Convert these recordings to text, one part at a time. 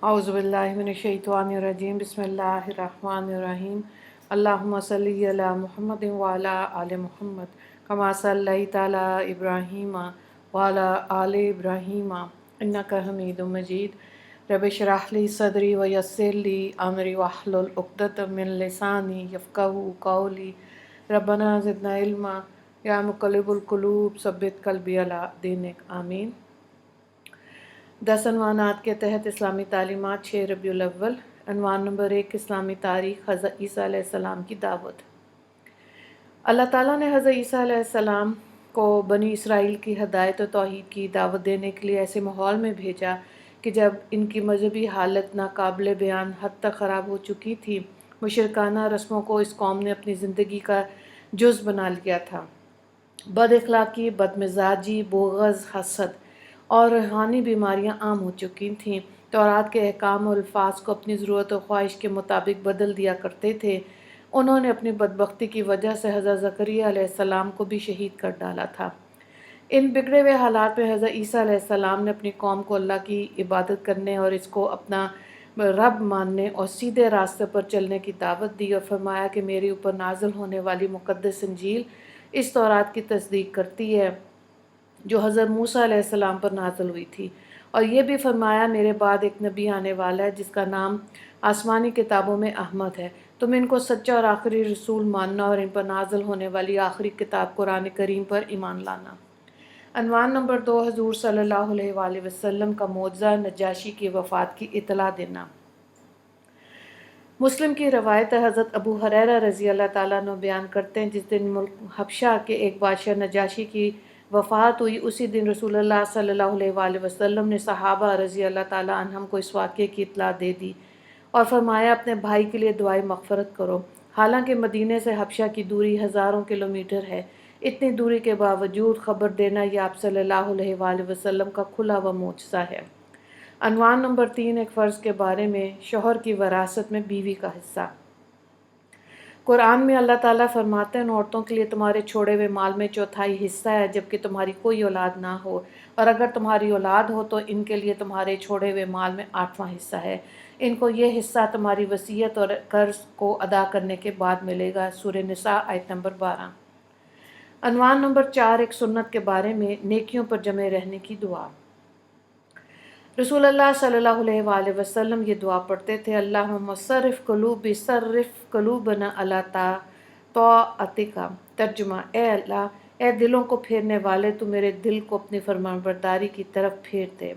اعوذ باللہ من الشیطان الرجیم بسم اللہ الرحمن الرحیم اللہم صلی علی محمد وعلی آل محمد کما صلیت علی ابراہیم وعلی آل ابراہیم انک حمید مجید رب اشرح لی صدری ویسر لی امری واحلل عقدۃ من لسانی یفقہوا قولی ربنا زدنا علما یا مقلب القلوب ثبت قلبی علی دینک آمین۔ 10 عنوانات کے تحت اسلامی تعلیمات 6 ربیع الاول۔ عنوان نمبر 1، اسلامی تاریخ، حضرت عیسیٰ علیہ السلام کی دعوت۔ اللہ تعالیٰ نے حضرت عیسیٰ علیہ السلام کو بنی اسرائیل کی ہدایت و توحید کی دعوت دینے کے لیے ایسے ماحول میں بھیجا کہ جب ان کی مذہبی حالت ناقابل بیان حد تک خراب ہو چکی تھی، مشرکانہ رسموں کو اس قوم نے اپنی زندگی کا جز بنا لیا تھا۔ بد اخلاقی، بدمزاجی، بغض، حسد اور روحانی بیماریاں عام ہو چکی تھیں۔ تورات کے احکام و الفاظ کو اپنی ضرورت و خواہش کے مطابق بدل دیا کرتے تھے۔ انہوں نے اپنی بدبختی کی وجہ سے حضرت زکریہ علیہ السلام کو بھی شہید کر ڈالا تھا۔ ان بگڑے ہوئے حالات میں حضرت عیسیٰ علیہ السلام نے اپنی قوم کو اللہ کی عبادت کرنے اور اس کو اپنا رب ماننے اور سیدھے راستے پر چلنے کی دعوت دی، اور فرمایا کہ میرے اوپر نازل ہونے والی مقدس انجیل اس تورات کی تصدیق کرتی ہے جو حضرت موسیٰ علیہ السلام پر نازل ہوئی تھی، اور یہ بھی فرمایا میرے بعد ایک نبی آنے والا ہے جس کا نام آسمانی کتابوں میں احمد ہے۔ تم ان کو سچا اور آخری رسول ماننا اور ان پر نازل ہونے والی آخری کتاب قرآن کریم پر ایمان لانا۔ عنوان نمبر 2، حضور صلی اللہ علیہ وآلہ وسلم کا معجزہ، نجاشی کی وفات کی اطلاع دینا۔ مسلم کی روایت ہے، حضرت ابو ہریرہ رضی اللہ تعالیٰ عنہ بیان کرتے ہیں، جس دن ملک حبشہ کے ایک بادشاہ نجاشی کی وفات ہوئی، اسی دن رسول اللہ صلی اللہ علیہ وآلہ وسلم نے صحابہ رضی اللہ تعالیٰ عنہم کو اس واقعے کی اطلاع دے دی اور فرمایا اپنے بھائی کے لیے دعائے مغفرت کرو۔ حالانکہ مدینے سے حبشہ کی دوری ہزاروں کلومیٹر ہے، اتنی دوری کے باوجود خبر دینا یہ آپ صلی اللہ علیہ وآلہ وسلم کا کھلا ہوا معجزہ ہے۔ عنوان نمبر 3، ایک فرض کے بارے میں، شوہر کی وراثت میں بیوی کا حصہ۔ قرآن میں اللہ تعالیٰ فرماتے ہیں، عورتوں کے لیے تمہارے چھوڑے ہوئے مال میں چوتھائی حصہ ہے جبکہ تمہاری کوئی اولاد نہ ہو، اور اگر تمہاری اولاد ہو تو ان کے لیے تمہارے چھوڑے ہوئے مال میں 8واں حصہ ہے۔ ان کو یہ حصہ تمہاری وصیت اور قرض کو ادا کرنے کے بعد ملے گا۔ سورہ نساء آیت نمبر 12۔ عنوان نمبر 4، ایک سنت کے بارے میں، نیکیوں پر جمع رہنے کی دعا۔ رسول اللہ صلی اللہ علیہ وآلہ وسلم یہ دعا پڑھتے تھے، اللہم صرف قلوبنا علی طاعتک۔ ترجمہ، اے اللہ، اے دلوں کو پھیرنے والے، تو میرے دل کو اپنی فرمانبرداری کی طرف پھیر دے۔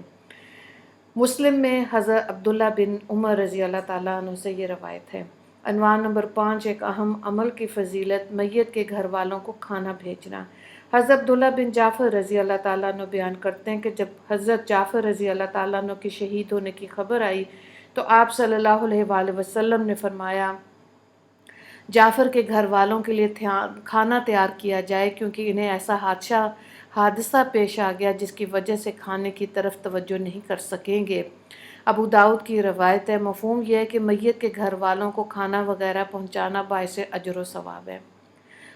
مسلم میں حضرت عبداللہ بن عمر رضی اللہ تعالیٰ عنہ سے یہ روایت ہے۔ عنوان نمبر 5، ایک اہم عمل کی فضیلت، میت کے گھر والوں کو کھانا بھیجنا۔ حضرت عبداللہ بن جعفر رضی اللہ تعالیٰ عنہ بیان کرتے ہیں کہ جب حضرت جعفر رضی اللہ تعالیٰ عنہ کی شہید ہونے کی خبر آئی تو آپ صلی اللہ علیہ وآلہ وسلم نے فرمایا جعفر کے گھر والوں کے لیے کھانا تیار کیا جائے، کیونکہ انہیں ایسا حادثہ پیش آ گیا جس کی وجہ سے کھانے کی طرف توجہ نہیں کر سکیں گے۔ ابو داؤد کی روایت ہے۔ مفہوم یہ ہے کہ میت کے گھر والوں کو کھانا وغیرہ پہنچانا باعث اجر و ثواب ہے۔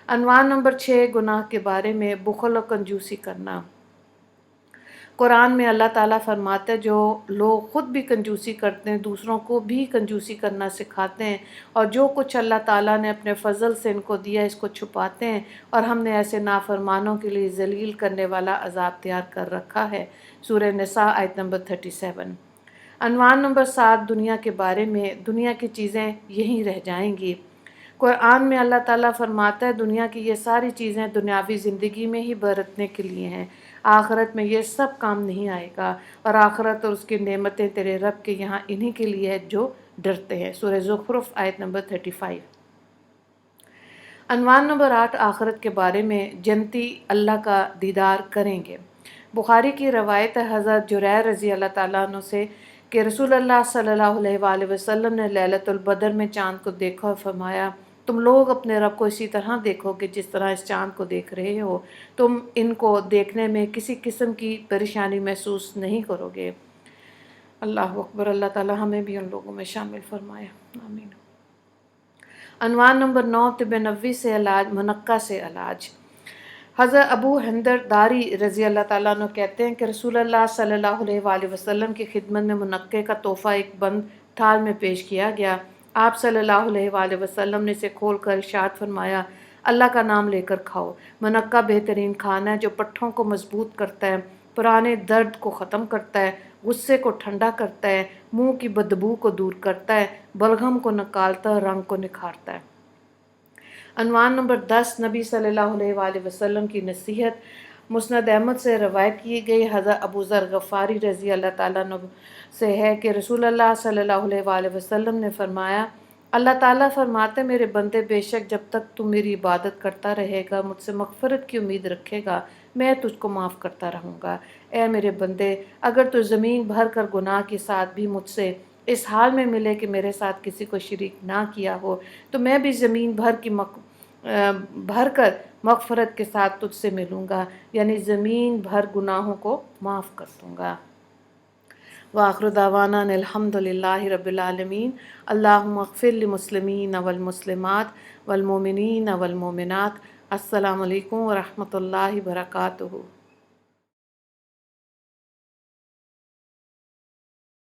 عنوان نمبر 6، گناہ کے بارے میں، بخل و کنجوسی کرنا۔ قرآن میں اللہ تعالیٰ فرماتے ہیں، جو لوگ خود بھی کنجوسی کرتے ہیں دوسروں کو بھی کنجوسی کرنا سکھاتے ہیں، اور جو کچھ اللہ تعالیٰ نے اپنے فضل سے ان کو دیا اس کو چھپاتے ہیں، اور ہم نے ایسے نافرمانوں کے لیے ذلیل کرنے والا عذاب تیار کر رکھا ہے۔ سورہ نساء آیت نمبر 37۔ عنوان نمبر 7، دنیا کے بارے میں، دنیا کی چیزیں یہیں رہ جائیں گی۔ قرآن میں اللہ تعالیٰ فرماتا ہے، دنیا کی یہ ساری چیزیں دنیاوی زندگی میں ہی برتنے کے لیے ہیں، آخرت میں یہ سب کام نہیں آئے گا، اور آخرت اور اس کی نعمتیں تیرے رب کے یہاں انہی کے لیے ہے جو ڈرتے ہیں۔ سورہ زخرف آیت نمبر 35۔ عنوان نمبر 8، آخرت کے بارے میں، جنتی اللہ کا دیدار کریں گے۔ بخاری کی روایت ہے، حضرت جریر رضی اللہ تعالیٰ عنہ سے کہ رسول اللہ صلی اللہ علیہ وآلہ وسلم نے لیلۃ البدر میں چاند کو دیکھا اور فرمایا، تم لوگ اپنے رب کو اسی طرح دیکھو گے جس طرح اس چاند کو دیکھ رہے ہو، تم ان کو دیکھنے میں کسی قسم کی پریشانی محسوس نہیں کرو گے۔ اللہ اکبر، اللہ تعالی ہمیں بھی ان لوگوں میں شامل فرمائے، آمین۔ عنوان نمبر 9، طب نبوی سے علاج، منقع سے علاج۔ حضرت ابو ہندر داری رضی اللہ تعالیٰ عنہ کہتے ہیں کہ رسول اللہ صلی اللہ علیہ وآلہ وسلم کی خدمت میں منقے کا تحفہ ایک بند تھال میں پیش کیا گیا۔ آپ صلی اللہ علیہ وآلہ وسلم نے اسے کھول کر ارشاد فرمایا، اللہ کا نام لے کر کھاؤ۔ منقہ بہترین کھانا ہے جو پٹھوں کو مضبوط کرتا ہے، پرانے درد کو ختم کرتا ہے، غصے کو ٹھنڈا کرتا ہے، منہ کی بدبو کو دور کرتا ہے، بلغم کو نکالتا ہے، رنگ کو نکھارتا ہے۔ عنوان نمبر 10، نبی صلی اللہ علیہ وآلہ وسلم کی نصیحت۔ مسند احمد سے روایت کی گئی حضرت ابو ذر غفاری رضی اللہ تعالیٰ عنہ سے ہے کہ رسول اللہ صلی اللہ علیہ وآلہ وسلم نے فرمایا، اللہ تعالیٰ فرماتے میرے بندے بے شک جب تک تو میری عبادت کرتا رہے گا، مجھ سے مغفرت کی امید رکھے گا، میں تجھ کو معاف کرتا رہوں گا۔ اے میرے بندے، اگر تو زمین بھر کر گناہ کے ساتھ بھی مجھ سے اس حال میں ملے کہ میرے ساتھ کسی کو شریک نہ کیا ہو، تو میں بھی زمین بھر کر مغفرت کے ساتھ تجھ سے ملوں گا، یعنی زمین بھر گناہوں کو معاف کر دوں گا۔ وآخر دعوانا ان الحمد للہ رب العالمین۔ اللہم اغفر للمسلمین والمسلمات والمؤمنین والمؤمنات۔ السلام علیکم ورحمۃ اللہ وبرکاتہ۔